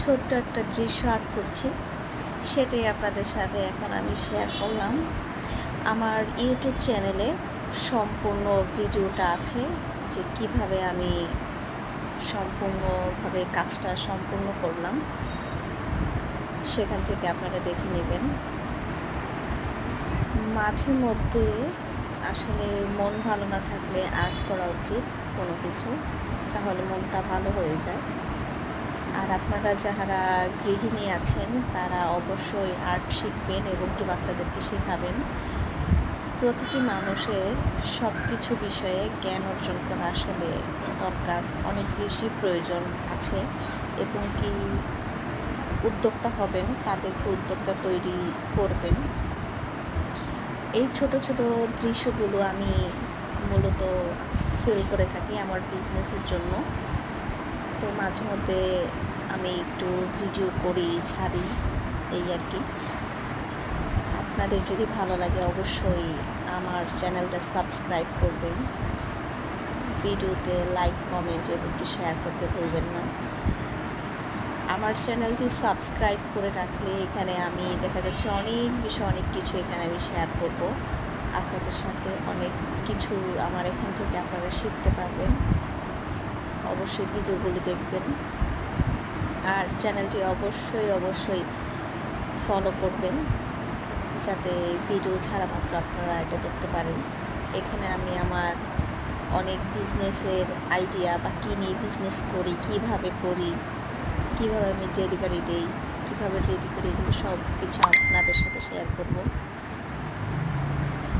ছোট্ট একটা দৃশ্য আর্ট করছি, সেটাই আপনাদের সাথে এখন আমি শেয়ার করলাম। আমার ইউটিউব চ্যানেলে সম্পূর্ণ ভিডিওটা আছে যে কিভাবে আমি সম্পূর্ণভাবে কাজটা সম্পূর্ণ করলাম, সেখান থেকে আপনারা দেখে নেবেন। মাঝে মধ্যে আসলে মন ভালো না থাকলে আর্ট করা উচিত কোনো কিছু, তাহলে মনটা ভালো হয়ে যায়। আর আপনারা যারা গৃহিণী আছেন তারা অবশ্যই আর্ট শিখবেন এবং কি বাচ্চাদেরকে শেখাবেন। প্রতিটি মানুষের সব কিছু বিষয়ে জ্ঞান অর্জন করা আসলে দরকার, অনেক বেশি প্রয়োজন আছে। এবং কি উদ্যোক্তা হবেন, তাদেরকে উদ্যোক্তা তৈরি করবেন। এই ছোট ছোট দৃশ্যগুলো আমি মূলত সেল করে থাকি আমার বিজনেসের জন্য। তো মাঝে মধ্যে আমি একটু ভিডিও করি, ছাড়ি, এই আর কি। আপনাদের যদি ভালো লাগে অবশ্যই আমার চ্যানেলটা সাবস্ক্রাইব করবেন, ভিডিওতে লাইক, কমেন্ট এবং কি শেয়ার করতে ভুলবেন না। আমার চ্যানেলটি সাবস্ক্রাইব করে রাখলে এখানে আমি দেখা যাচ্ছে অনেক বিষয়, অনেক কিছু এখানে আমি শেয়ার করব আপনাদের সাথে। অনেক কিছু আমার এখান থেকে আপনারা শিখতে পারবেন। অবশ্যই ভিডিওগুলো দেখবেন আর চ্যানেলটি অবশ্যই ফলো করবেন, যাতে ভিডিও ছাড়া মাত্র আপনারা এটা দেখতে পারেন। এখানে আমি আমার অনেক বিজনেসের আইডিয়া বা কী নিয়ে বিজনেস করি, কীভাবে আমি ডেলিভারি দেই, কীভাবে রেডি করি, এগুলো সব কিছু আপনাদের সাথে শেয়ার করব।